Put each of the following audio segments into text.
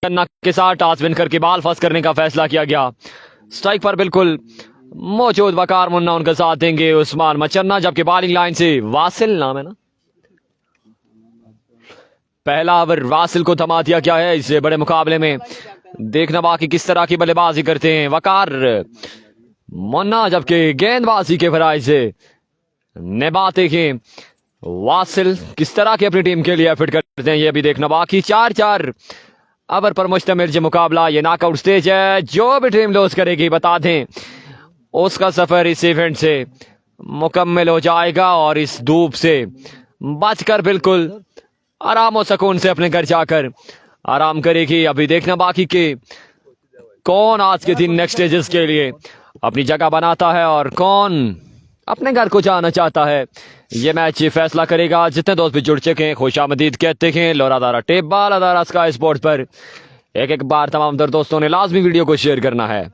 मचन्ना के साथ toss win करके बॉल फर्स्ट करने का फैसला किया गया। स्ट्राइक पर बिल्कुल मौजूद वकार मुन्ना उनका साथ देंगे उस्मान मचन्ना, जबकि बॉलिंग लाइन से वासिल नाम है ना, पहला ओवर वासिल को थमा दिया गया है। इस बड़े मुकाबले में देखना बाकी किस तरह की बल्लेबाजी करते हैं वकार मुन्ना, जबकि गेंदबाजी के फराइज से बात देखें वासिल किस तरह की अपनी टीम के लिए एफर्ट करते हैं, ये भी देखना बाकी। 4-4 ओवर पर मुश्तमिल ये मुकाबला, ये नॉकआउट स्टेज है। जो भी टीम लॉस करेगी बता दें उसका सफर इस इवेंट से मुकम्मल हो जाएगा और इस धूप से बचकर बिल्कुल आराम और सुकून से अपने घर जाकर आराम करेगी। अभी देखना बाकी के कौन आज के दिन नेक्स्ट स्टेजेस के लिए अपनी जगह बनाता है और कौन अपने घर को जाना चाहता है, ये मैच फैसला करेगा। जितने दोस्त भी जुड़ चुके हैं खुशामदीद कहते हैं। लोरादारा टेप बाल अदारा स्काई स्पोर्ट्स पर एक एक बार तमाम दर दोस्तों ने लाजमी वीडियो को शेयर करना है।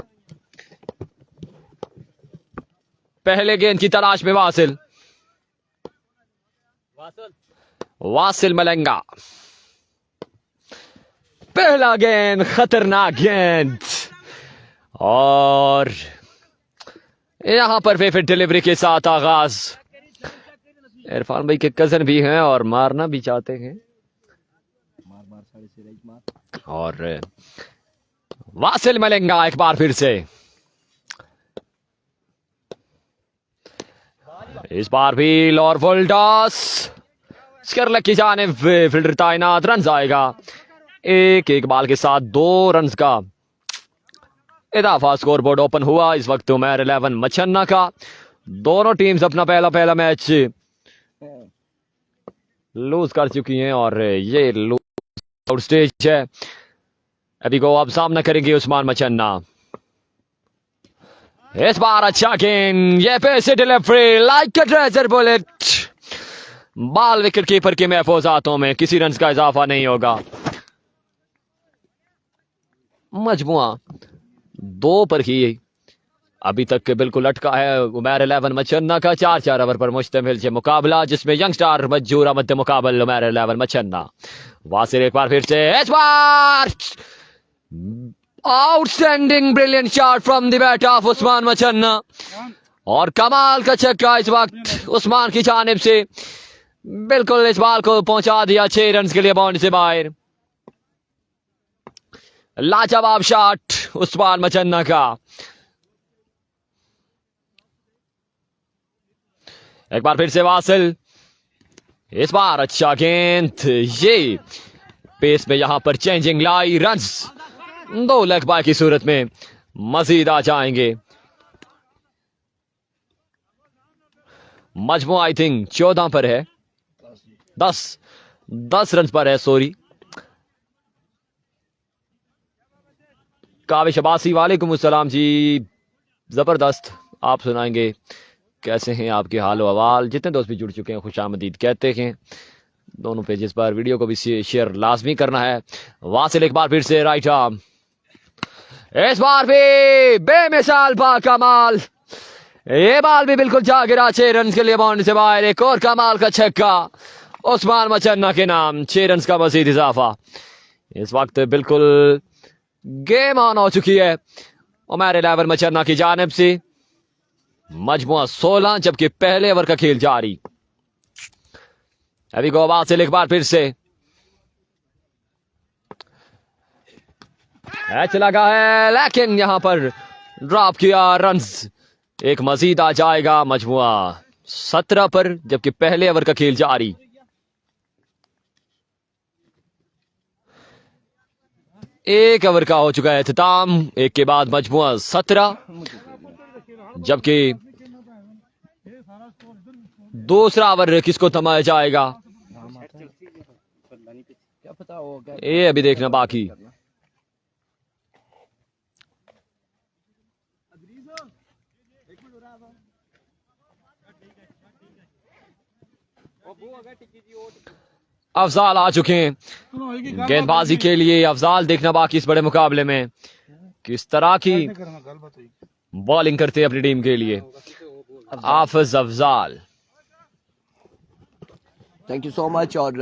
पहले गेंद की तलाश में वासिल मलंगा, पहला गेंद खतरनाक गेंद और यहां पर फेफिट डिलीवरी के साथ आगाज। इरफान भाई के कजन भी हैं और मारना भी चाहते हैं और वासिल मलंगा एक बार फिर से, इस बार भी लॉर फुल टॉस स्करलक की जानिब फील्डर तैनात, रन आएगा। एक बॉल के साथ 2 रन का इजाफा, स्कोर बोर्ड ओपन हुआ इस वक्त उमर 11 मचन्ना का। दोनों टीम्स अपना पहला मैच लूज कर चुकी हैं और ये लूज आउट स्टेज है। अभी को अब सामना करेंगे उस्मान मचन्ना। इस बार अच्छा गेंद, ये पैसे delivery like treasure bullet, ball wicket keeper के महफूज हाथों में, किसी रन का इजाफा नहीं होगा। मजमुआ 2 पर ही अभी तक के बिल्कुल अटका है उमर 11 मचन्ना का। 4-4 ओवर पर मुश्तमिल ये मुकाबला, जिसमें यंग स्टार मंजूर मध्य मुकाबल उमर 11 मचन्ना। वासिल एक बार फिर से, इस बार outstanding brilliant shot from the bat of Usman Machanna और कमाल का छक्का इस वक्त उस्मान की जानिब से, बिल्कुल इस बॉल को पहुंचा दिया 6 रन के लिए बाउंड्री से बाहर। लाजवाब शॉट उस्मान मचन्ना का। एक बार फिर से वासिल, इस बार अच्छा गेंद, ये पेस में यहां पर चेंजिंग लाई, रन्स 2 लेग बाय की सूरत में मजीद आ जाएंगे। मजमू आई थिंक 14 पर है, 10 रन पर है, सॉरी। काविश अब्बासी वालेकुम अस्सलाम जी, जबरदस्त, आप सुनाएंगे कैसे हैं, आपके हाल अहवाल। जितने दोस्त भी जुड़ चुके हैं खुशामदीद कहते हैं। दोनों पेजेस पर वीडियो को भी शेयर लाजमी करना है। वासिल एक बार फिर से राइट आर्म, इस बार भी बेमिसाल कमाल, ये बॉल भी बिल्कुल जा गिरा 6 रन के लिए बाउंड्री से बाहर। एक और कमाल का छक्का उस्मान मचन्ना के नाम, 6 रन का मजीद इजाफा। इस वक्त बिल्कुल गेम ऑन हो चुकी है उमर 11 मचन्ना की जानिब से। मजमुआ 16, जबकि पहले ओवर का खेल जारी। अभी को वासिल एक बार फिर से, मैच लगा है लेकिन यहां पर ड्रॉप किया, रन्स एक मजीद आ जाएगा। मजमुआ 17 पर, जबकि पहले ओवर का खेल जारी। एक ओवर का हो चुका है इख्तिताम, एक के बाद मजमुआ 17, जबकि दूसरा ओवर किसको थमाया जाएगा ये अभी देखना बाकी। अफजाल आ चुके हैं गेंदबाजी के लिए। अफजाल देखना बाकी इस बड़े मुकाबले में किस तरह की बॉलिंग करते हैं अपनी टीम के लिए। Hafiz Afzal, thank you so much. और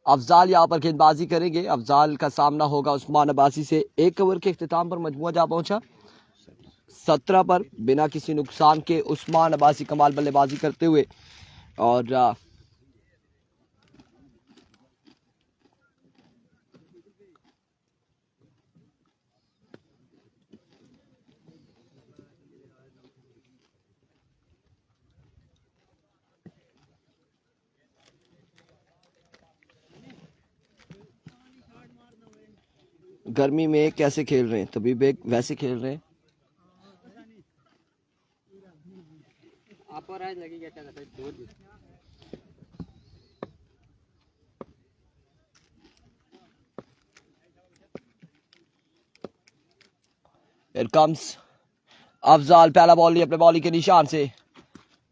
अफजाल यहाँ पर गेंदबाजी करेंगे। अफजाल का सामना होगा उस्मान अब्बासी से। 1 ओवर के इख्तिताम पर मजमुआ जा पहुंचा 17 पर बिना किसी नुकसान के उस्मान अब्बासी कमाल बल्लेबाजी करते हुए। और गर्मी में कैसे खेल रहे हैं, तभी बेग वैसे खेल रहे हैं। Here comes अफजाल, पहला बॉल लिया अपने बॉलिंग के निशान से।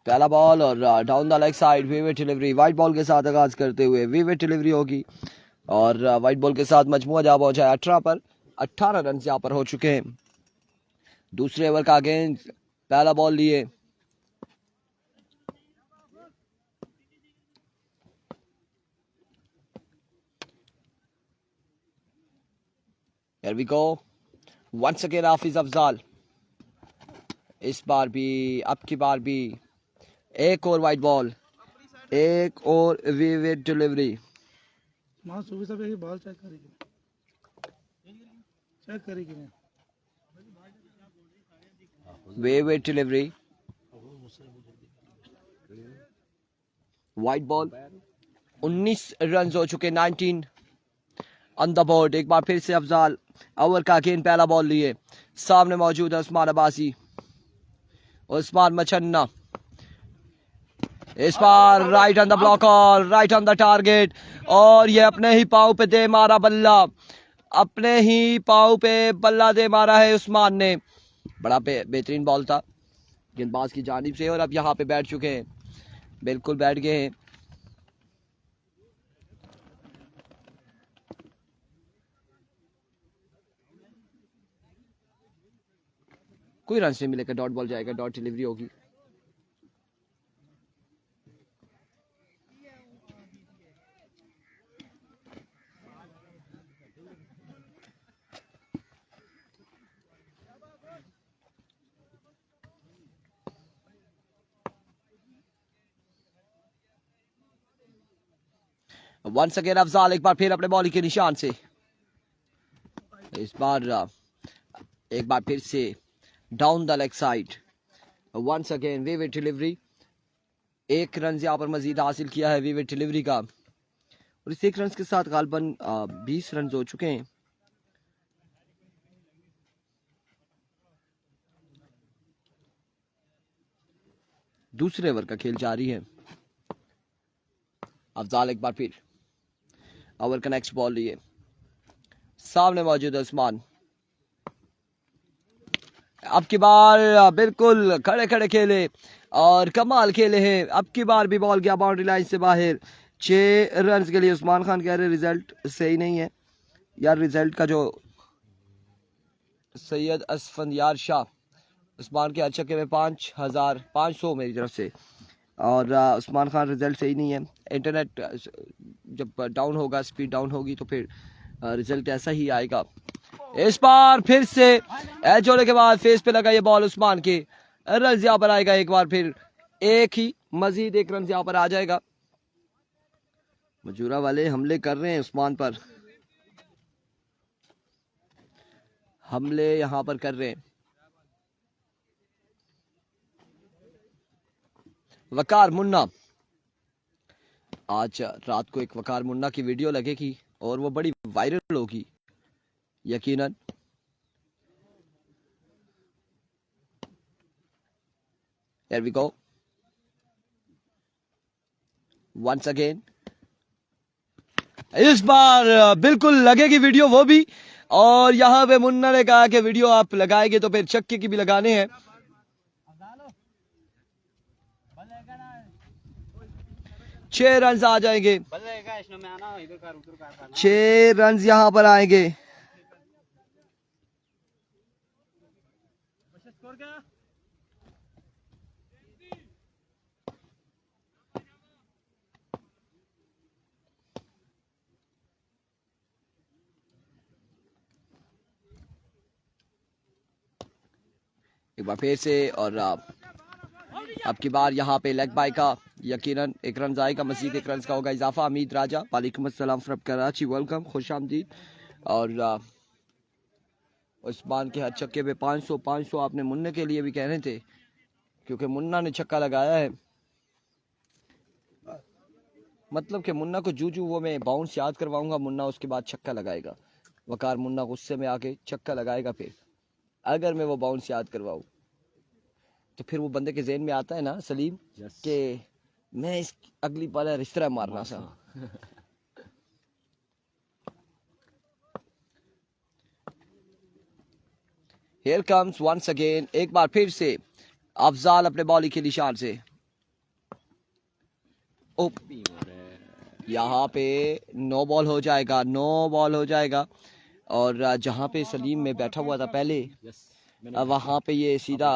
पहला बॉल और डाउन द लेग साइड विवेट डिलीवरी। वाइट बॉल के साथ आगाज करते हुए विवेट डिलीवरी होगी और वाइट बॉल के साथ मजमुआ जा पहुंचा है 18 पर। 18 रन यहाँ पर हो चुके हैं। दूसरे ओवर का गेंद, पहला बॉल लिए। Here we go. Once again हाफिज अफजाल। इस बार भी, अब की बार भी एक और वाइट बॉल, एक और विवेट डिलीवरी। बॉल चेक करेगी Wittet delivery, white ball. 19 run हो चुके, 19 ऑन द बोर्ड। एक बार फिर से अफजाल, ओवर का गेंद, पहला बॉल लिए। सामने मौजूद है उस्मान अब्बासी, उस्मान मचन्ना। इस बार राइट ऑन द ब्लॉक और राइट ऑन द टारगेट और ये अपने ही पाँव पे दे मारा बल्ला। अपने ही पाँव पे बल्ला दे मारा है उस्मान ने। बड़ा बेहतरीन बॉल था गेंदबाज की जानिब से। और अब यहाँ पे बैठ चुके हैं, बिल्कुल बैठ गए हैं। कोई रन नहीं मिलेगा, डॉट बॉल जाएगा, डॉट डिलीवरी होगी। वंस अगेन अफजाल, एक बार फिर अपने बॉलिंग के निशान से। इस बार एक बार फिर से down the leg side. Once again विवेट डिलीवरी। 1 रन यहाँ पर मजीद हासिल किया है विवेट डिलीवरी का और इस 1 रन के साथ गालबन 20 रन हो चुके हैं। दूसरे ओवर का खेल जारी है। अफजाल एक बार फिर ओवर का नेक्स्ट बॉल लिए। सामने मौजूद है उस्मान। अब की बार बिल्कुल खड़े खड़े खेले और कमाल खेले हैं। अब की बार भी बॉल गया बाउंड्री लाइन से बाहर। 6 रन के लिए उस्मान खान कह रहे रिजल्ट सही नहीं है यार। रिजल्ट का जो सैयद असफंदियार शाह उस्मान के अच्छे में 5500 मेरी तरफ से। और उस्मान खान रिजल्ट सही नहीं है। इंटरनेट जब डाउन होगा, स्पीड डाउन होगी तो फिर रिजल्ट ऐसा ही आएगा। इस बार फिर से एच होने के बाद फेस पे लगा ये बॉल उस्मान के। रन यहाँ पर आएगा एक बार फिर, एक ही मजीद 1 रन यहाँ पर आ जाएगा। मजूरा वाले हमले कर रहे हैं उस्मान पर, हमले यहां पर कर रहे हैं। वकार मुन्ना, आज रात को एक वकार मुन्ना की वीडियो लगेगी और वो बड़ी वायरल होगी यकीनन। Here we go. Once again. इस बार बिल्कुल लगेगी वीडियो वो भी। और यहां पे मुन्ना ने कहा कि वीडियो आप लगाएंगे तो फिर चक्के की भी लगाने हैं। 6 रन आ जाएंगे, 6 रन यहां पर आएंगे। एक बार फिर से, और अब की बार यहाँ पे लेग बाय का यकीनन एक रन आएगा, मजीद एक रन का होगा इजाफा। हमीद राजा वालेकुम अस्सलाम फ्रॉम कराची, वेलकम, खुश आमदीद। और उस्मान के हर छक्के पे 500 आपने मुन्ने के लिए भी कह रहे थे, क्योंकि मुन्ना ने छक्का लगाया है। मतलब कि मुन्ना को जू वो मैं बाउंस याद करवाऊंगा, मुन्ना उसके बाद छक्का लगाएगा। वकार मुन्ना गुस्से में आके छक्का लगाएगा, फिर अगर मैं वो बाउंस याद करवाऊँ तो फिर वो बंदे के जहन में आता है ना सलीम कि मैं इस अगली बॉलर इस तरह मारना था। Here comes once again, एक बार फिर से अफजाल अपने बॉलिंग के निशान से। यहाँ पे नो बॉल हो जाएगा, नो बॉल हो जाएगा। और जहाँ पे सलीम में बैठा हुआ था पहले, वहाँ पे ये सीधा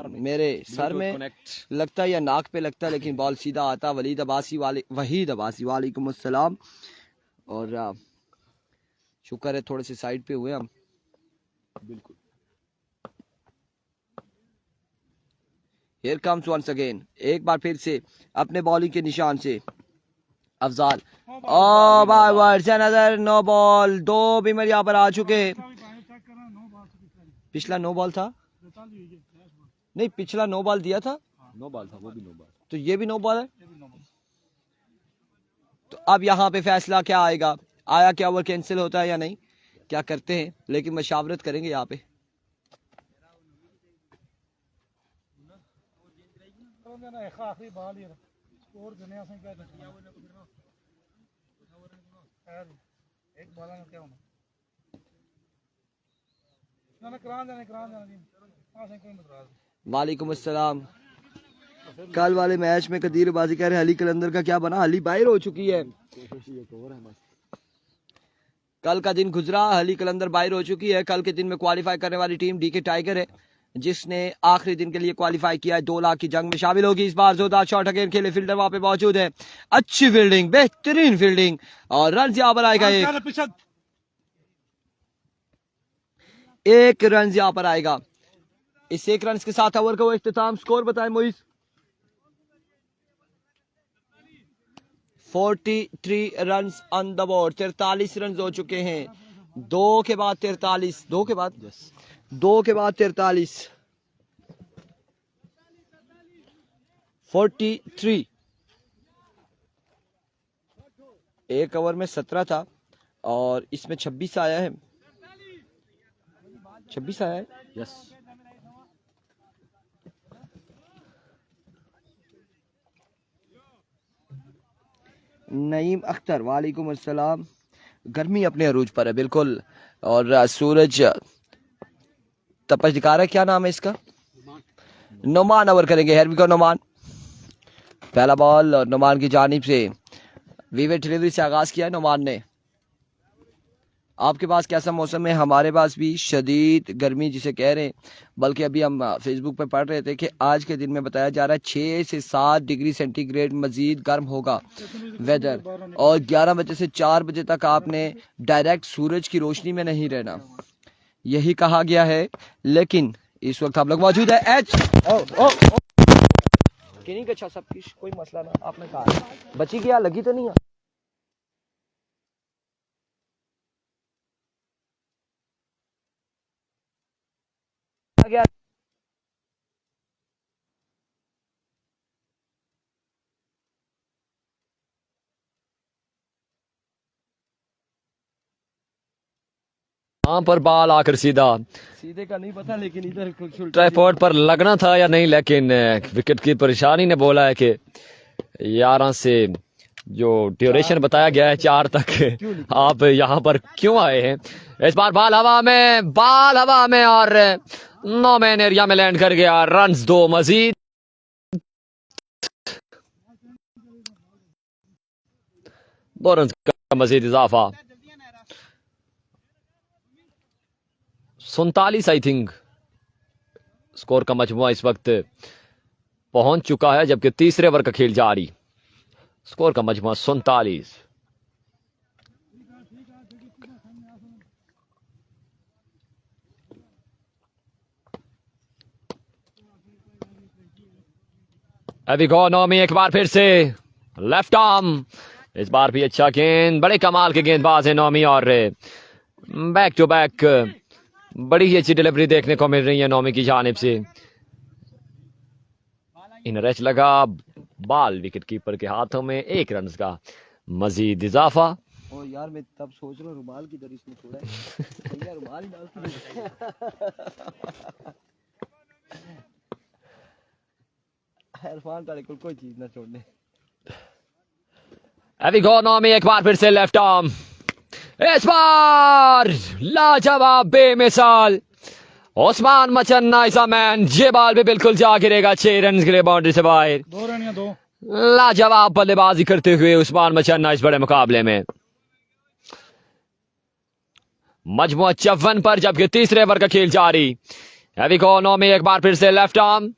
मेरे सर में लगता है या नाक पे लगता है, लेकिन बॉल सीधा आता। वहीद अब्बासी वालेकुम अस्सलाम। और शुक्र है थोड़े से साइड पे हुए हम। बिल्कुल। Here comes once again, एक बार फिर से अपने बॉलिंग के निशान से Afzal. Oh by words another no ball. 2 beamer यहाँ पर आ चुके हैं। पिछला नो बॉल था नहीं, पिछला नो बॉल दिया था, नो बॉल था, वो भी नो बॉल, तो ये भी नो बॉल है। तो अब यहाँ पे फैसला क्या आएगा, आया क्या ओवर कैंसिल होता है या नहीं, क्या करते हैं, लेकिन मशावरत करेंगे यहाँ पे। वालेकुम अस्सलाम। कल वाले मैच में कदीर बाजी कह रहे अली कलंदर का क्या बना, अली बाहर हो चुकी है। कल का दिन गुजरा, अली कलंदर बाहर हो चुकी है। कल के दिन में क्वालिफाई करने वाली टीम डीके टाइगर है, जिसने आखिरी दिन के लिए क्वालिफाई किया है, 2 लाख की जंग में शामिल होगी। इस बार जोरदार शॉट अगेन खेले, फील्डर वहां पे मौजूद है, अच्छी फील्डिंग, बेहतरीन फील्डिंग, और रन यहाँ पर आएगा। एक रन यहाँ पर आएगा। इस 1 रन के साथ ओवर का वो इख्तिताम। स्कोर बताएं मोइस। 43 run on the board, 43 run हो चुके हैं। 2 के बाद 43, 2 के बाद 43, 43। एक ओवर में 17 था और इसमें 26 आया है, 26 आया है। यस। नईम अख्तर वालेकुम अस्सलाम। गर्मी अपने अरूज पर है बिल्कुल, और सूरज तपश दिखा रहा है। क्या नाम है इसका, नोमान ओवर करेंगे। Here we go Noman. पहला बॉल और नोमान की जानिब से विवेट डिलीवरी से आगाज किया है नोमान ने। आपके पास कैसा मौसम है? हमारे पास भी शदीद गर्मी जिसे कह रहे हैं, बल्कि अभी हम फेसबुक पे पढ़ रहे थे कि आज के दिन में बताया जा रहा है 6 से 7 डिग्री सेंटीग्रेड मजीद गर्म होगा वेदर, और 11 बजे से 4 बजे तक आपने डायरेक्ट सूरज की रोशनी में नहीं रहना, यही कहा गया है। लेकिन इस वक्त आप लोग मौजूद है एच किनी का अच्छा सब कुछ, कोई मसला ना, आपने कहा बची गया, लगी तो नहीं है। गया वहां पर बाल आकर सीधे का नहीं पता, लेकिन इधर ट्राइपॉड पर लगना था या नहीं, लेकिन विकेट की परेशानी ने बोला है कि 11 से जो ड्यूरेशन बताया गया है 4 तक, आप यहाँ पर क्यों आए हैं। इस बार बाल हवा में और 9 मैन एरिया में लैंड कर गया। रन्स 2 मजीद, 2 रन का मजीद इजाफा। 47 आई थिंक स्कोर का मजमुआ इस वक्त पहुंच चुका है, जबकि तीसरे ओवर का खेल जारी। स्कोर का मजमुआ 47। अभी गो नौमी एक बार फिर से लेफ्ट आर्म, इस बार भी अच्छा गेंद, बड़े कमाल के गेंदबाज है नौमी और बैक टू बैक बड़ी ही अच्छी डिलीवरी देखने को मिल रही है नौमी की जानिब से। इन रच लगा बाल विकेट कीपर के हाथों में, 1 रन का मजीद इजाफा। ओ यार मैं तब सोच रहा हूँ रुमाल की दर इसमें छोड़ा है। भैया रुमाल ही डाल इरफान तारे को कोई चीज ना छोड़ने। अभी गो नौमी एक बार फिर से लेफ्ट आर्म, इस बार लाजवाब बेमिसाल उस्मान मचन्ना इज अ मैन। ये बॉल भी बिल्कुल जा गिरेगा, 6 रन के लिए बाउंड्री से बाहर। 2 रन या 2। लाजवाब बल्लेबाजी करते हुए उस्मान मचन्ना इस बड़े मुकाबले में। मजमुआ 54 पर, जबकि तीसरे ओवर का खेल जारी। अभी गो नौमी एक बार फिर से left arm,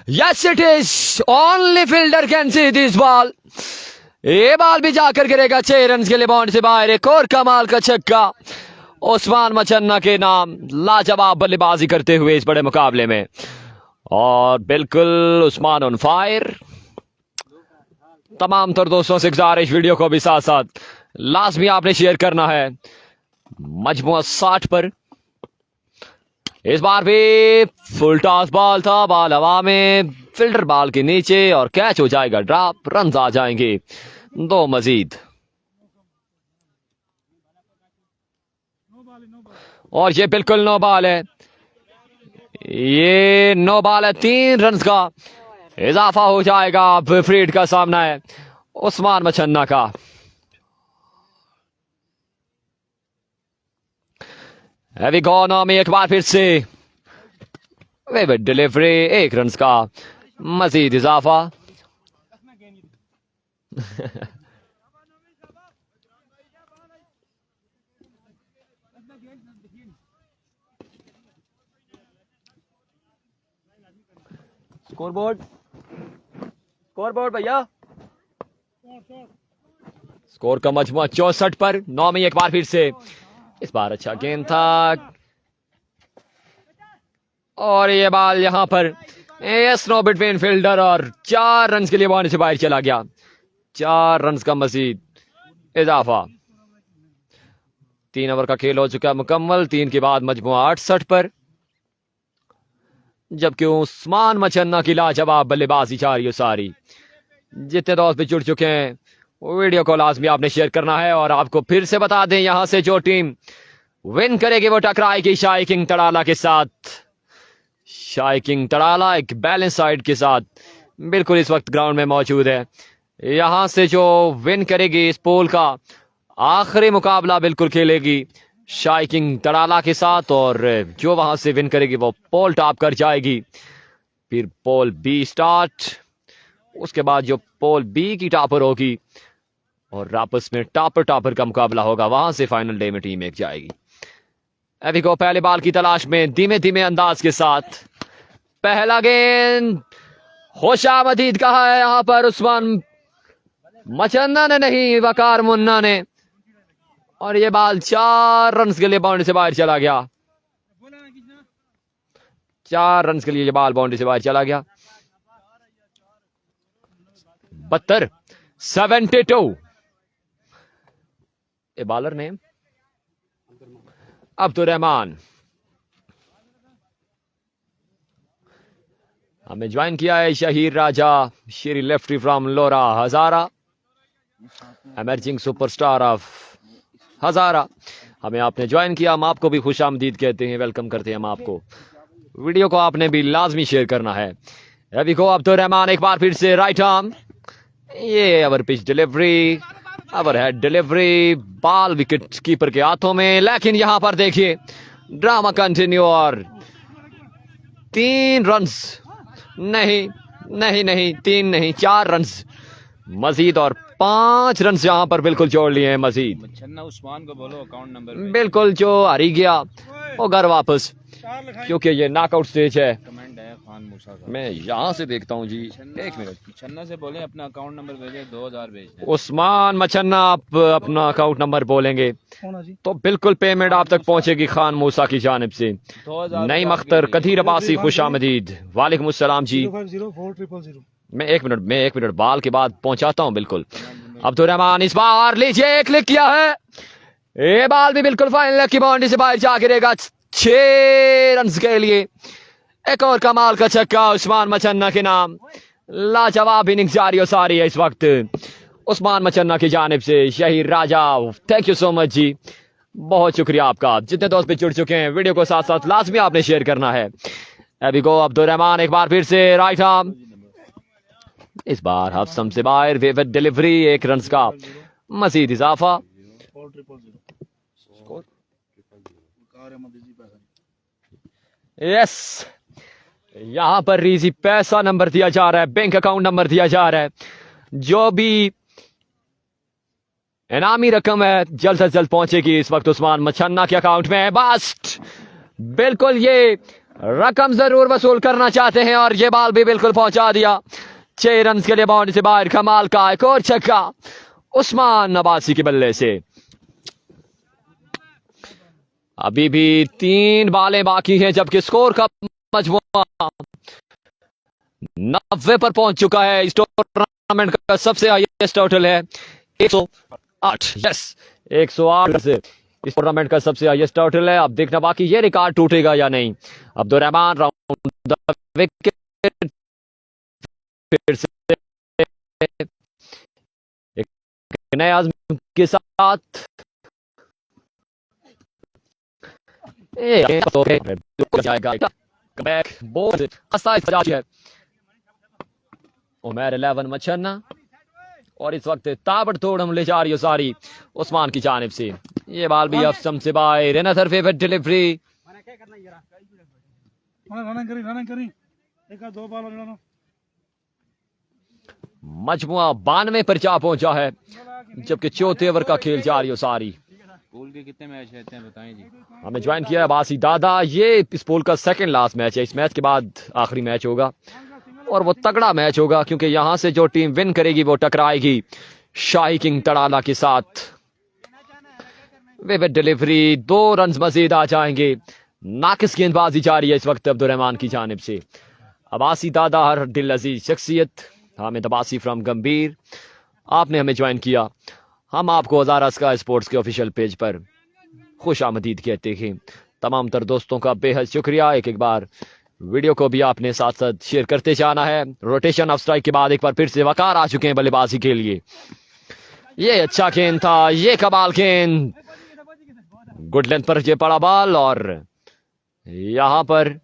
yes it is, only fielder can see this ball. ये बॉल भी जाकर गिरेगा, 6 रन के लिए बाउंड्री से बाहर। एक और कमाल का छक्का उस्मान मचन्ना के नाम, लाजवाब बल्लेबाजी करते हुए इस बड़े मुकाबले में। और बिल्कुल उस्मान ऑन फायर। तमाम तर दोस्तों से गुजारिश, वीडियो को भी साथ साथ लाजमी आपने शेयर करना है। मजमुआ 60 पर, इस बार भी फुल टॉस बॉल था, बॉल हवा में, फील्डर बॉल के नीचे और कैच हो जाएगा ड्रॉप, रन आ जाएंगे 2 मजीद। और ये बिल्कुल नो बॉल है, ये नो बॉल है। 3 रन का इजाफा हो जाएगा। अब फ्रीड का सामना है उस्मान मचन्ना का। हैवी गॉन ऑन एक बार फिर से विविड डिलीवरी, 1 रन का मजीद इजाफा। स्कोरबोर्ड भैया, स्कोर का मजमुआ 64 पर। 9 में एक बार फिर से, इस बार अच्छा गेंद था और ये बॉल यहां पर स्नो बिटवीन फील्डर और 4 रन के लिए बाउंड्री से बाहर चला गया। 4 रन का मजीद इजाफा। 3 ओवर का खेल हो चुका मुकम्मल। 3 के बाद मजमुआ 68 पर, जबकि उस्मान मचन्ना की लाजवाब बल्लेबाजी जारी सारी। जितने दोस्त भी जुड़ चुके हैं, वीडियो को लाजमी आपने शेयर करना है। और आपको फिर से बता दें, यहां से जो टीम विन करेगी वो टकराएगी शाही किंग तड़ाला के साथ। शाही किंग तड़ाला एक बैलेंस साइड के साथ बिल्कुल इस वक्त ग्राउंड में मौजूद है। यहां से जो विन करेगी इस पोल का आखिरी मुकाबला बिल्कुल खेलेगी शाही किंग तड़ाला के साथ, और जो वहां से विन करेगी वो पोल टॉप कर जाएगी। फिर पोल बी स्टार्ट, उसके बाद जो पोल बी की टॉपर होगी और आपस में टॉपर का मुकाबला होगा, वहां से फाइनल डे में टीम एक जाएगी। अभी को पहले बॉल की तलाश में धीमे धीमे अंदाज के साथ पहला गेंद खुशामदीद कहा है यहां पर उस्मान मचन्ना ने, नहीं वकार मुन्ना ने, और ये बॉल 4 रन के लिए बाउंड्री से बाहर चला गया। 4 रन के लिए ये बॉल बाउंड्री से बाहर चला गया। 72 ए बॉलर नेम अब्दुर्रहमान। हमें ज्वाइन किया है शहीर राजा, शेरी lefty from Lora Hazara, emerging superstar of Hazara. हमें आपने ज्वाइन किया, हम आपको भी खुश आमदीद कहते हैं, वेलकम करते हैं हम आपको। वीडियो को आपने भी लाजमी शेयर करना है। अभी को अब्दुर्रहमान एक बार फिर से राइट आर्म, ये over pitch delivery, over head delivery, ball wicket keeper के हाथों में। लेकिन यहां पर देखिए ड्रामा कंटिन्यू और 3 रन नहीं, 3 नहीं 4 रन मजीद और 5 रन यहां पर बिल्कुल जोड़ लिए हैं मजीद। मचन्ना उस्मान को बोलो अकाउंट नंबर बिल्कुल जो हारी गया वो घर वापस, क्योंकि ये नॉकआउट स्टेज है। कमेंट है खान मूसा का। मैं यहाँ से देखता हूँ जी, एक मिनट। छन्ना से बोले अपना अकाउंट नंबर भेजे, 2000 भेजते हैं। उस्मान मछन्ना, आप अपना अकाउंट नंबर बोलेंगे तो बिल्कुल पेमेंट आप तक पहुंचेगी खान मूसा की जानिब से। 2000 नईम अख्तर, कदीर अब्बासी, खुश आमदीद, वालेकुम अस्सलाम जी। मैं एक मिनट बाल के बाद पहुंचाता हूं बिल्कुल। अब्दुल रहमान इस बार लीजिए, क्लिक किया है, ये बाल भी बिल्कुल फाइनल की बाउंड्री से बाहर जा गिरेगा 6 रन के लिए। एक और कमाल का छक्का उस्मान मछन्ना के नाम, लाजवाब इनिंग्स जारी और सारी है इस वक्त उस्मान मछन्ना की जानिब से। शहीर राजा, थैंक यू सो मच जी, बहुत शुक्रिया आपका। जितने दोस्त भी जुड़ चुके हैं, वीडियो को साथ साथ लाजमी आपने शेयर करना है। अभी को अब्दुल रहमान एक बार फिर से राइट आर्म, इस बार हाफ स्टंप से बाहर, विविड डिलीवरी, 1 रन का मजीद इजाफा। यस, यहां पर रीजी पैसा नंबर दिया जा रहा है, बैंक अकाउंट नंबर दिया जा रहा है। जो भी इनामी रकम है जल्द से जल्द पहुंचेगी इस वक्त उस्मान मछन्ना के अकाउंट में। बस्ट, बिल्कुल ये रकम जरूर वसूल करना चाहते हैं और ये बाल भी बिल्कुल पहुंचा दिया। 6 रन के लिए बाउंड्री से बाहर, कमाल का एक और छक्का उस्मान अब्बासी के बल्ले से। अभी भी 3 बालें बाकी हैं, जबकि स्कोर का मजमुआ 90 पर पहुंच चुका है। इस टूर्नामेंट का सबसे हाईएस्ट टोटल है 108। यस, 108 से इस टूर्नामेंट का सबसे हाईएस्ट टोटल है। अब देखना बाकी ये रिकॉर्ड टूटेगा या नहीं। Abdul Rahman round the wicket, फिर से एक नए आज़म के साथ जाएगा बैक बोल है उमर 11 मछन्ना, और इस वक्त ताबड़तोड़ हमले जारी हो सारी उस्मान की जानिब से। ये बाल भी अफसम से बाहर, अनदर फेवरेट डिलीवरी। मजमुआ 92 पर जा पहुंचा है, जबकि 4थे ओवर का खेल जारी हो सारी। पूल के कितने मैच रहते हैं बताएं जी। हमें ज्वाइन किया है अब्बासी दादा। ये इस पोल का सेकंड लास्ट मैच है, इस मैच के बाद आखिरी मैच होगा और वो तगड़ा मैच होगा, क्योंकि यहां से जो टीम विन करेगी वो टकराएगी शाही किंग तड़ाला के साथ। विविड डिलीवरी, 2 रन मजीद आ जाएंगे। नाकिस गेंदबाजी जारी है इस वक्त अब्दुल रहमान की जानिब से। अब्बासी दादा, हर दिल अजीज शख्सियत, हामिद अब्बासी फ्रॉम गंभीर, आपने हमें ज्वाइन किया। हम आपको हज़ारा स्काई स्पोर्ट्स के ऑफिशियल पेज पर खुश आमदीद कहते हैं। तमाम तर दोस्तों का बेहद शुक्रिया। एक बार वीडियो को भी आपने साथ साथ शेयर करते जाना है। रोटेशन ऑफ स्ट्राइक के बाद एक बार फिर से वकार आ चुके हैं बल्लेबाजी के लिए। ये अच्छा गेंद था, ये कमाल गेंद, गुड लेंथ पर ये पड़ा बॉल, और यहां पर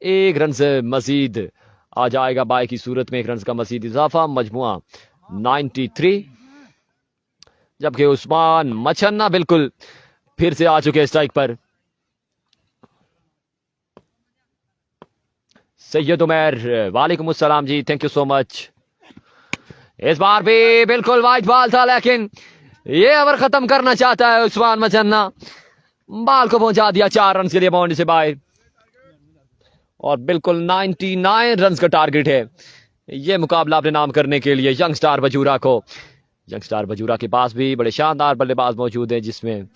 1 रन से मजीद आ जाएगा बाय की सूरत में, 1 रन का मजीद इजाफा। मजमुआ 93, जबकि उस्मान मछन्ना बिल्कुल फिर से आ चुके स्ट्राइक पर। सैयद उमर, वालेकुम अस्सलाम जी, थैंक यू सो मच। इस बार भी बिल्कुल वाइट बॉल था, लेकिन ये ओवर खत्म करना चाहता है उस्मान मछन्ना। बॉल को पहुंचा दिया 4 रन के लिए बाउंड्री से बाहर, और बिल्कुल 99 रन का टारगेट है ये मुकाबला अपने नाम करने के लिए यंग स्टार बजूरा को। यंग स्टार बजूरा के पास भी बड़े शानदार बल्लेबाज मौजूद हैं, जिसमें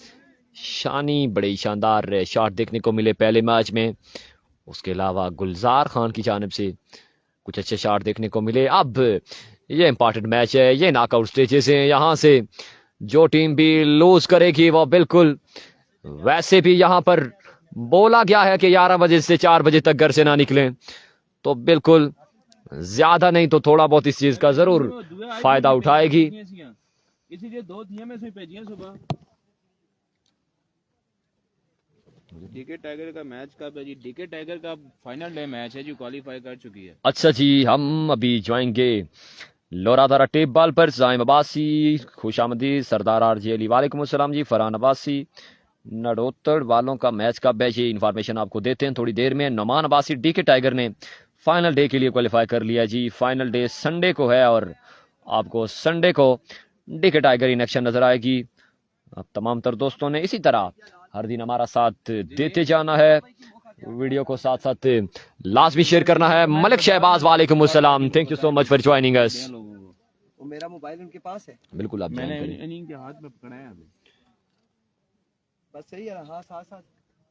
शानी बड़े शानदार शॉट देखने को मिले पहले मैच में। उसके अलावा गुलजार खान की जानिब से कुछ अच्छे शॉट देखने को मिले। अब ये इंपॉर्टेंट मैच है, ये नॉकआउट स्टेजेस हैं, यहाँ से जो टीम भी लूज करेगी वो बिल्कुल, वैसे भी यहाँ पर बोला गया है कि 11 बजे से 4 बजे तक घर से ना निकलें, तो बिल्कुल ज्यादा नहीं तो थोड़ा बहुत इस चीज का जरूर फायदा उठाएगी। इसीलिए 2 दिए में से भेजिए सुबह। डीके टाइगर का मैच कब है जी? डीके टाइगर का फाइनल डे मैच है जी, क्वालीफाई कर चुकी है। अच्छा जी, हम अभी जाएंगे लोरादारा टेप बॉल पर। जाइम अब्बासी, खुशामदी, सरदार आरजे अली, वालेकुम अस्सलाम जी। फरहान अब्बासी, नडोतड़ वालों का मैच कब है, ये इन्फॉर्मेशन आपको देते हैं थोड़ी देर में। नोमान अब्बासी, डीके टाइगर ने फाइनल डे के लिए क्वालिफाई कर लिया जी। फाइनल डे संडे को है और आपको संडे को डीके टाइगर इन एक्शन नजर आएगी। अब तमाम तर दोस्तों ने इसी तरह हर दिन हमारा साथ देते जाना है। वीडियो को साथ साथ लाजमी शेयर करना है। मलिक शहबाज वालेकुम अस्सलाम, thank you so much for joining us. वो मेरा मोबाइल उनके पास है। बिल्कुल आप मैंने ज्वाइन करें। इनके हाथ में पकड़ा है अभी। बस सही है ना, हाँ साथ साथ।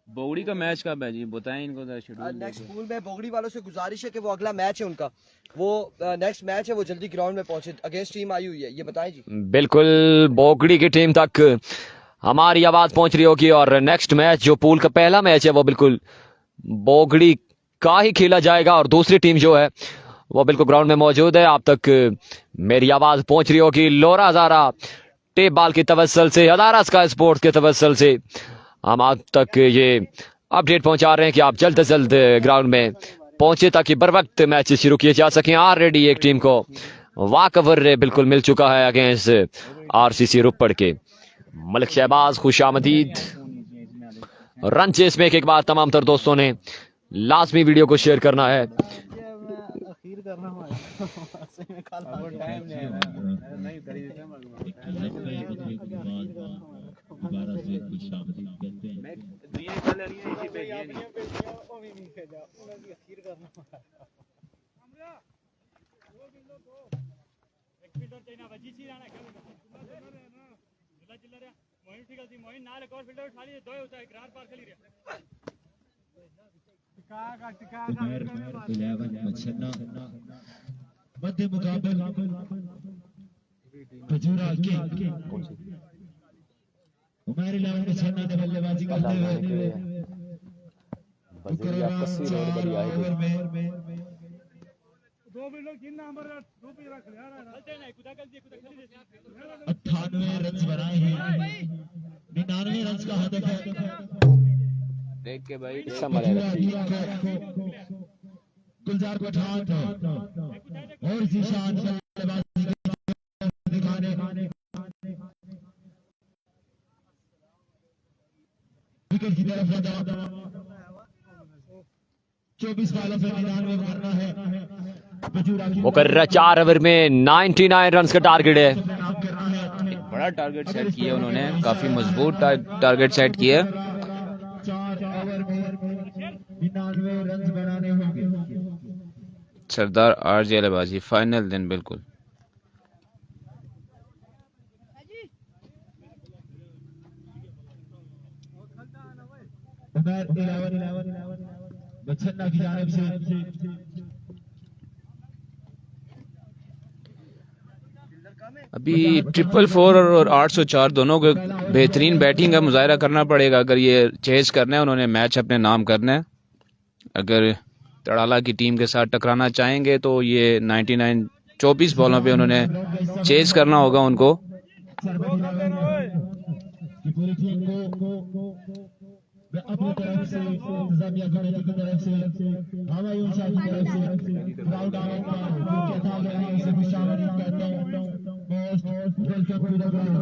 बोगड़ी का मैच कब है जी, बताएं इनको जरा शेड्यूल। नेक्स्ट पूल में बोगड़ी वालों से गुजारिश है कि वो अगला मैच है उनका, वो नेक्स्ट मैच है, वो जल्दी ग्राउंड में पहुंचे। अगेंस्ट टीम आई हुई है, ये बताएं जी। बिल्कुल बोगड़ी की टीम तक हमारी आवाज पहुंच रही होगी और नेक्स्ट मैच जो पूल का पहला मैच है वो बिल्कुल बोगड़ी का ही खेला जाएगा और दूसरी टीम जो है वो बिल्कुल ग्राउंड में मौजूद है। आप तक मेरी आवाज पहुंच रही होगी। लोरा हजारा टेप बाल की तवस्सल से, हजारा स्काई स्पोर्ट्स के तवस्सल से हम आप तक ये अपडेट पहुंचा रहे हैं कि आप जल्द से जल्द ग्राउंड में पहुंचे ताकि बर वक्त मैच शुरू किए जा सकें। ऑलरेडी एक टीम को वाकवर बिल्कुल मिल चुका है अगेंस्ट आरसीसी रोपड़ के। मलिक शहबाज खुशामदीद रन चेस में एक बार तमाम तर दोस्तों ने लाजमी वीडियो को शेयर करना है। मध्य मुकाबल खजूरा के हमारे इलेवन में छन्ना ने बल्लेबाजी करते हुए ओवर में 98 रन बनाए हैं। 99 रन का हदफ है। देख के भाई गुलजार पठान और जीशान बल्लेबाजी दिखाने विकेट की तरफ 24 बॉलों पे मैदान में उतरना है। वो कर रहा 4 ओवर में 99 रन का टारगेट है। बड़ा टारगेट सेट किया उन्होंने, काफी मजबूत टारगेट सेट किया। 4 ओवर में 99 रन बनाने होंगे। सरदार आरजे अलेबाजी फाइनल दिन बिल्कुल। बछन्ना की जानिब से अभी 444 और 804 दोनों को बेहतरीन बैटिंग का मुजाहरा करना पड़ेगा अगर ये चेज करना है, उन्होंने मैच अपने नाम करना है। अगर तड़ाला की टीम के साथ टकराना चाहेंगे तो ये 24 बॉलों पे उन्होंने चेज करना होगा उनको। पूरी टीम को अपनी तरफ से इंतजामिया कमेटी की तरफ से हवाई ऊंचा की तरफ से क्राउड कहता गया है, इसे खुशामदीद कहते हैं। Most welcome to the ground.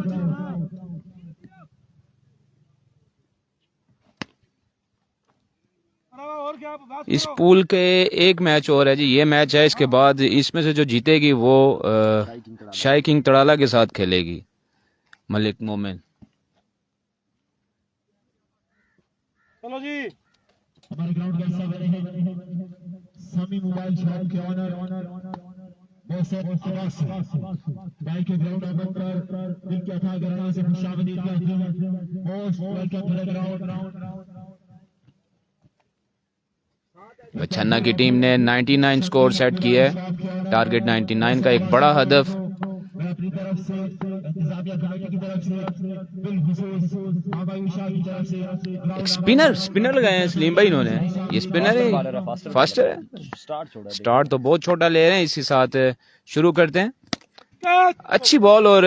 इस पूल के एक मैच और है जी, ये मैच है। इसके बाद इसमें से जो जीतेगी वो शाही किंग तड़ाला के साथ खेलेगी, मलिक मोमिन। चलो जी, हमारे ग्राउंड का हिस्सा बने हैं सामी मोबाइल शॉप के ऑनर भाई के ग्राउंड पर दिल के अथाह गहराइयों से खुशामदीद कहते हैं। Most welcome to the ground. Bachhanna की टीम ने 99 स्कोर सेट किया है, टारगेट 99 का एक बड़ा हदफ। अपनी तरफ से इंतजामिया कमेटी की तरफ से बिलखुसूस हवाई ऊंचा की तरफ से एक स्पिनर लगाए हैं सलीम भाई इन्होंने। ये स्पिनर है, फास्ट है। स्टार्ट तो बहुत छोटा ले रहे हैं, इसी साथ शुरू करते हैं। अच्छी बॉल और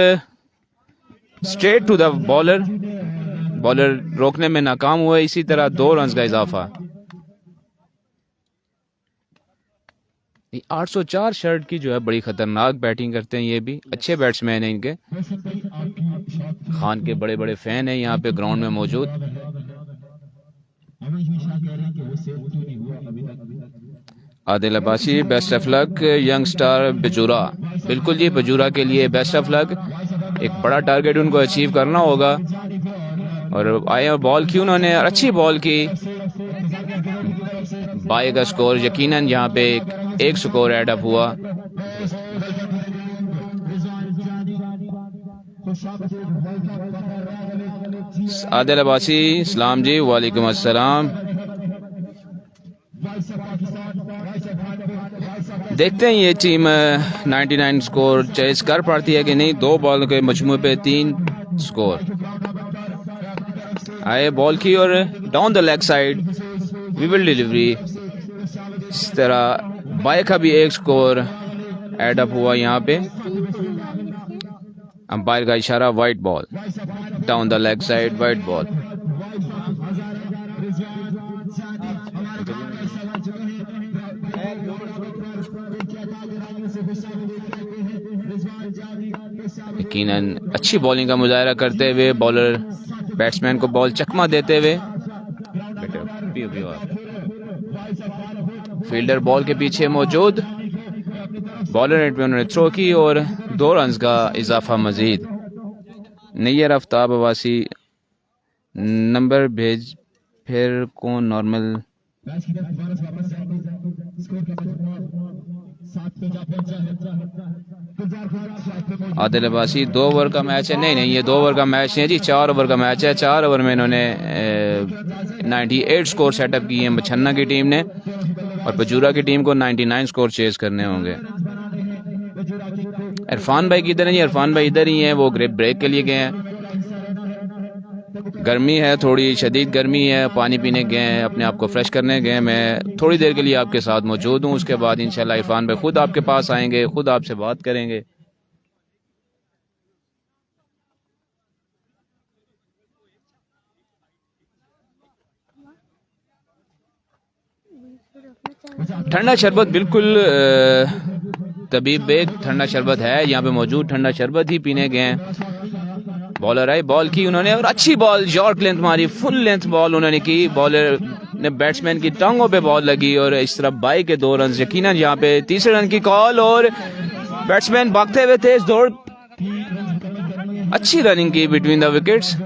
straight to the bowler, bowler रोकने में नाकाम हुआ। इसी तरह 2 रन का इजाफा। 804 शर्ट की जो है बड़ी खतरनाक बैटिंग करते हैं, ये भी अच्छे बैट्समैन हैं इनके। खान के बड़े बड़े फैन हैं यहाँ पे ग्राउंड में मौजूद। Adil Abbasi best of luck. Young star Bajura, बिल्कुल जी बजूरा के लिए बेस्ट ऑफ लक। एक बड़ा टारगेट उनको अचीव करना होगा और आए बॉल की उन्होंने अच्छी बॉल की। बाई का स्कोर यकीनन यहाँ पे एक स्कोर एड अप हुआ। आदिल अब्बासी, सलाम जी, वालेकुम अस्सलाम। देखते हैं ये टीम 99 स्कोर चेस कर पाती है कि नहीं। 2 बॉल के मजमू पे 3 स्कोर आए बॉल की और down the leg side weevil delivery. इस तरह बाय का भी एक स्कोर एड अप हुआ यहाँ पे। अंपायर का इशारा white ball, down the leg side white ball. यकीनन अच्छी बॉलिंग का मुजाहरा करते हुए बॉलर बैट्समैन को बॉल चकमा देते हुए। फील्डर बॉल के पीछे मौजूद, बॉलर नेट पे उन्होंने थ्रो की और 2 रन का इजाफा मजीद। नैयर आफ्ताब अब्बासी, नंबर भेज फिर कौन नॉर्मल। आदिल अब्बासी, 2 ओवर का मैच है। नहीं ये 2 ओवर का मैच नहीं है जी, 4 ओवर का मैच है। 4 ओवर में इन्होंने 98 स्कोर सेटअप किए हैं मछन्ना की टीम ने, और पजूरा की टीम को 99 स्कोर चेज करने होंगे। इरफान भाई किधर है? इरफान भाई इधर ही हैं, वो ब्रेक के लिए गए हैं। गर्मी है, थोड़ी शदीद गर्मी है, पानी पीने गए हैं, अपने आप को फ्रेश करने गए। मैं थोड़ी देर के लिए आपके साथ मौजूद हूँ, उसके बाद इंशाल्लाह इरफान भाई खुद आपके पास आएंगे, खुद आपसे बात करेंगे। ठंडा शरबत बिल्कुल तबीब बेग ठंडा शरबत है यहाँ पे मौजूद, ठंडा शरबत ही पीने गए हैं। बॉलर आए, बॉल की उन्होंने और अच्छी बॉल यॉर्क लेंथ मारी, फुल लेंथ बॉल उन्होंने की। बॉलर ने बैट्समैन की टांगों पे बॉल लगी और इस तरह बाई के 2 रन। यकीनन यहाँ पे तीसरे रन की कॉल और बैट्समैन भागते हुए तेज दौड़, अच्छी रनिंग की बिटवीन द विकेट्स।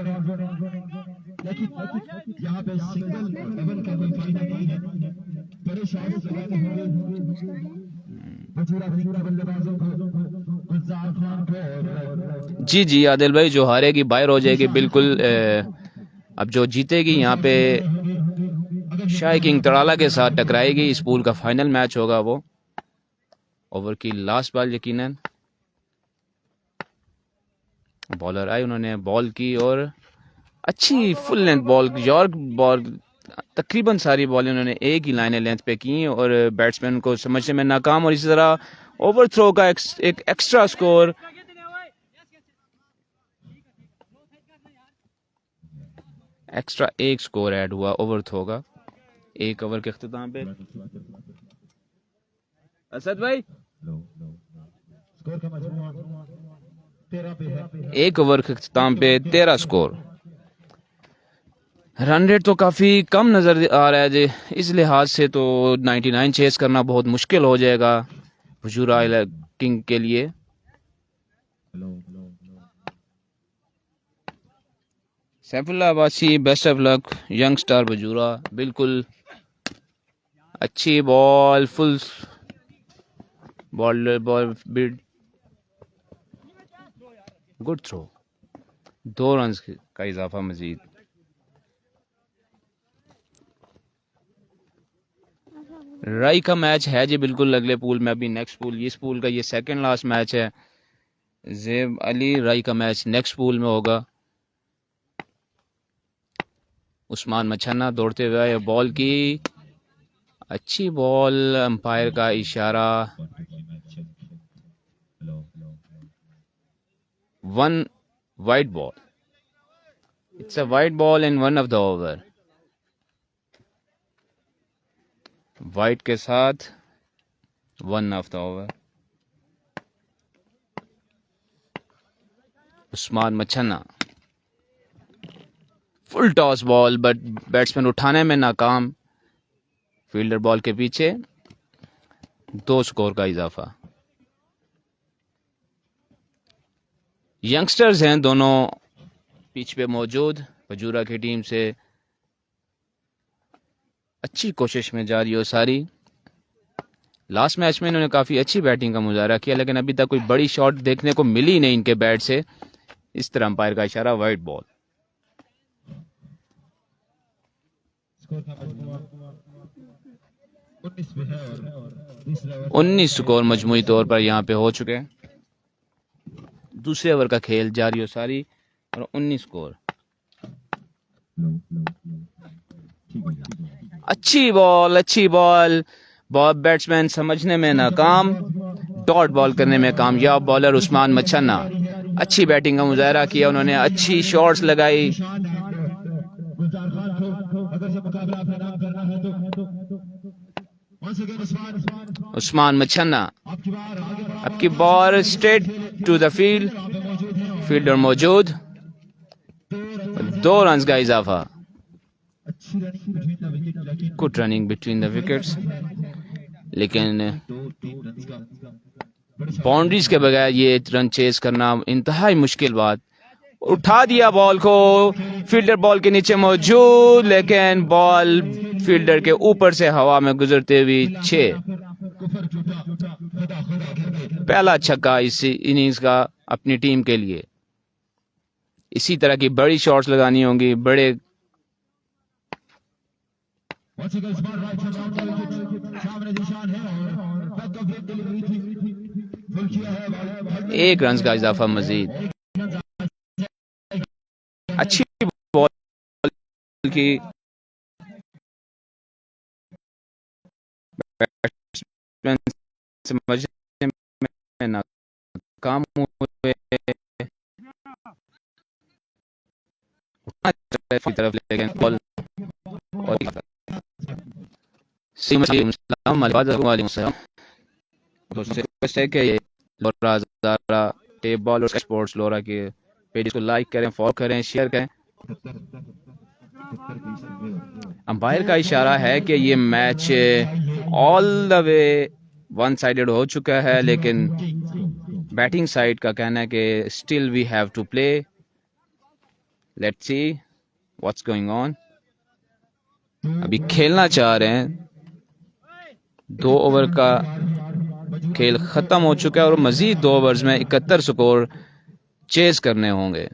जी आदिल भाई, जो हारेगी बाहर हो जाएगी बिल्कुल। अब जो जीतेगी यहाँ पे शाही किंग तड़ाला के साथ टकराएगी। इस पूल का फाइनल मैच होगा वो। ओवर की लास्ट बॉल यकीनन बॉलर आए, उन्होंने बॉल की और अच्छी full length ball, York ball, तकरीबन सारी बॉलें उन्होंने एक ही लाइन लेंथ पे की और बैट्समैन को समझने में नाकाम। और इसी तरह ओवर थ्रो का एक extra score, extra 1 score add हुआ ओवर थ्रो का 1 ओवर के अख्ताम पे। असद भाई 1 ओवर के अख्ताम पे 13 स्कोर। रन रेट तो काफ़ी कम नज़र आ रहा है जी, इस लिहाज से तो 99 चेस करना बहुत मुश्किल हो जाएगा भजूरा किंग के लिए। Saifullah Abbasi, best of luck young star Bhajura. बिल्कुल अच्छी बॉल, फुल बॉल बिड, गुड थ्रो, 2 रन का इजाफा मजीद। राई का मैच है जी बिल्कुल अगले पूल में। अभी नेक्स्ट पूल, इस पूल का ये सेकंड लास्ट मैच है। जेब अली राई का मैच नेक्स्ट पूल में होगा। उस्मान मछन्ना दौड़ते हुए आए, बॉल की अच्छी बॉल, अंपायर का इशारा, 1 wide ball. It's a wide ball in 1 of the over. Wide के साथ 1 of the over. Usman Machhanna, full toss ball but batsman उठाने में नाकाम। फील्डर बॉल के पीछे, 2 स्कोर का इजाफा। यंगस्टर्स हैं दोनों पिच पे मौजूद भजूरा की टीम से। अच्छी कोशिश में जारी हो सारी। लास्ट मैच में इन्होंने काफ़ी अच्छी बैटिंग का मुजाहरा किया, लेकिन अभी तक कोई बड़ी शॉट देखने को मिली नहीं इनके बैट से। इस तरह अंपायर का इशारा, वाइड बॉल। स्कोर का मजमूआ 19 पे है और दूसरे ओवर 19 स्कोर मजमूई तौर पर यहाँ पे हो चुके हैं। दूसरे ओवर का खेल जारी हो सारी और 19 स्कोर। अच्छी बॉल बैट्समैन समझने में नाकाम, डॉट बॉल करने में कामयाब बॉलर उस्मान मच्छन्ना। अच्छी बैटिंग का मुजाहरा किया उन्होंने, अच्छी शॉट्स लगाई। गुलजार खान को अगर ये मुकाबला अपना नाम करना है तो once again उस्मान मच्छन्ना। आपकी बार आगे अब की ball straight to the field, मौजूद है। फील्डर मौजूद, 2 रन का इजाफा। अच्छी रनिंग between the wicket, लेकिन good running between the wickets, लेकिन दो रन का बाउंड्रीज के बगैर ये रन चेज करना इंतहाई मुश्किल बात। उठा दिया बॉल को, फील्डर बॉल के नीचे मौजूद, लेकिन बॉल फील्डर के ऊपर से हवा में गुजरते हुए 6। पहला छक्का इस इनिंग्स का अपनी टीम के लिए। इसी तरह की बड़ी शॉट्स लगानी होंगी, बड़े। once again इस बार राइट हैंड विकेट सामने निशान है और बैक ऑफ डिलीवरी थी, फुल किया है। 1 रन का इजाफा मजीद। अच्छी बॉल की बैट्समैन समझने में नाकाम हुए। तरफ लेकिन बॉल और ये लोरा ज़ारा टेप बॉल और स्पोर्ट्स लोरा के पेज को लाइक करें, फॉलो करें, शेयर करें। अंपायर का इशारा है कि ये match all the way one sided हो चुका है, लेकिन बैटिंग साइड का कहना है कि still we have to play, let's see what's going on. अभी खेलना चाह रहे हैं, 2 ओवर का खेल खत्म हो चुका है और मजीद 2 ओवर्स में 71 स्कोर चेज करने होंगे।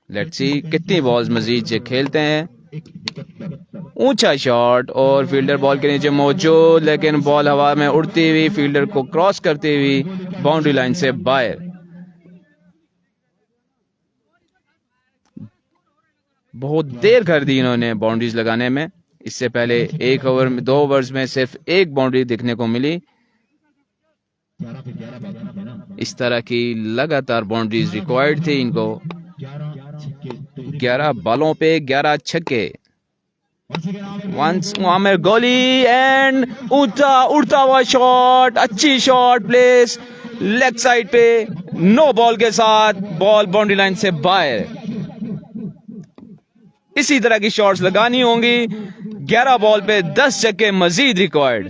लेट्स सी कितनी बॉल्स मजीद से खेलते हैं। ऊंचा शॉट और फील्डर बॉल के नीचे मौजूद, लेकिन बॉल हवा में उड़ती हुई फील्डर को क्रॉस करती हुई बाउंड्री लाइन से बाहर। बहुत देर कर दी इन्होंने बाउंड्रीज लगाने में। इससे पहले 2 ओवर्स में सिर्फ 1 बाउंड्री देखने को मिली। इस तरह की लगातार बाउंड्रीज रिक्वायर्ड थी इनको। 11 बॉलों पे 11 छक्के। वंस आमिर गोली एंड उड़ता हुआ शॉट, अच्छी शॉट प्लेस लेग साइड पे, नो बॉल के साथ बॉल बाउंड्री लाइन से बाहर। इसी तरह की शॉट्स लगानी होंगी। 11 बॉल पे 10 छक्के मजीद रिक्वायर्ड।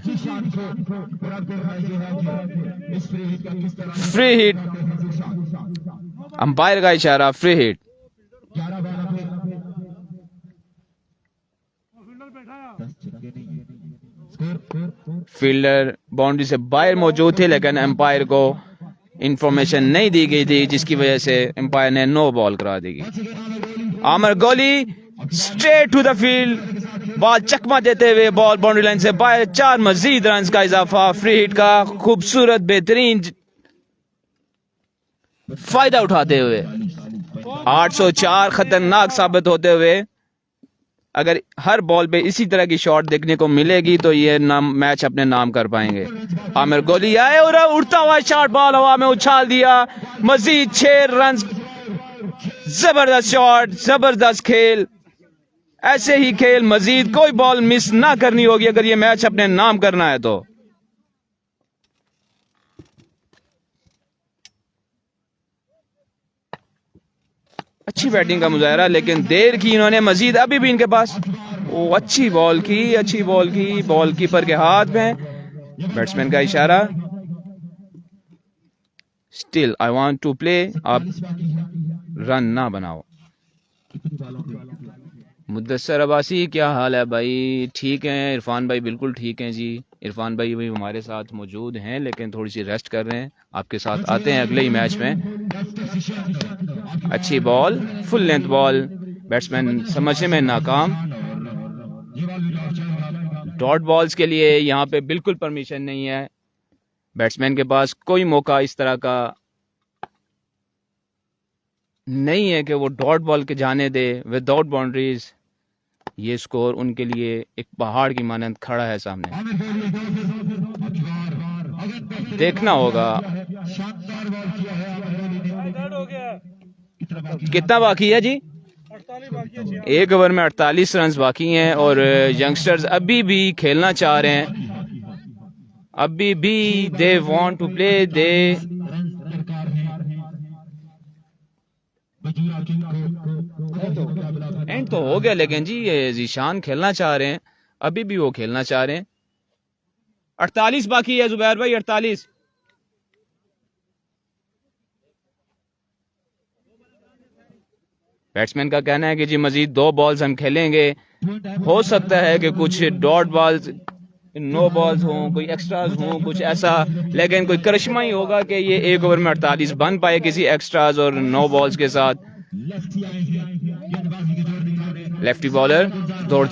फ्री हिट, अंपायर का इशारा, फ्री हिट। फील्डर बाउंड्री से बाहर मौजूद थे, लेकिन अंपायर को इंफॉर्मेशन नहीं दी गई थी, जिसकी वजह से अंपायर ने नो बॉल करा दी गई। Amir Goli straight to the field, ball चकमा देते हुए बॉल बाउंड्री लाइन से बाहर। 4 मजीद रन का इजाफा फ्री हिट का खूबसूरत बेहतरीन फायदा उठाते हुए 804 खतरनाक साबित होते हुए। अगर हर बॉल पे इसी तरह की शॉट देखने को मिलेगी तो ये मैच अपने नाम कर पाएंगे। आमिर गोली आए और उड़ता हुआ शॉट, बॉल हवा में उछाल दिया, मजीद 6 रन। जबरदस्त शॉट, जबरदस्त खेल। ऐसे ही खेल मजीद कोई बॉल मिस ना करनी होगी अगर ये मैच अपने नाम करना है तो। अच्छी बैटिंग का मुजाहरा, लेकिन देर की इन्होंने मजीद। अभी भी इनके पास वो अच्छी बॉल की बॉल कीपर के हाथ में। बैट्समैन का इशारा, still I want to play, आप रन ना बनाओ। मुद्दसर अब्बासी, क्या हाल है भाई? ठीक हैं इरफान भाई, बिल्कुल ठीक हैं जी। इरफान भाई भी हमारे साथ मौजूद हैं लेकिन थोड़ी सी रेस्ट कर रहे हैं। आपके साथ आते हैं अगले ही मैच में। अच्छी ball, full length ball, batsman समझने में नाकाम। डॉट बॉल्स के लिए यहाँ पे बिल्कुल परमिशन नहीं है, बैट्समैन के पास कोई मौका इस तरह का नहीं है कि वो डॉट बॉल के जाने दे विदाउट बाउंड्रीज। ये स्कोर उनके लिए एक पहाड़ की मानंद खड़ा है सामने, देखना होगा। कितना बाकी है जी? 1 ओवर में 48 रन बाकी हैं और यंगस्टर्स अभी भी खेलना चाह रहे हैं, अभी भी they want to play, they and तो हो गया लेकिन जी ये जीशान खेलना चाह रहे हैं, अभी भी वो खेलना चाह रहे हैं। 48 बाकी है जुबैर भाई, 48। बैट्समैन का कहना है कि जी मजीद 2 बॉल्स हम खेलेंगे, हो सकता है कि कुछ डॉट बॉल्स, नो बॉल्स हों, कोई एक्स्ट्राज हों, कुछ ऐसा, लेकिन कोई करिश्मा ही होगा कि ये 1 ओवर में 48 बन पाए किसी एक्स्ट्राज और नो बॉल्स के साथ। लेफ्टी बॉलर दौड़ते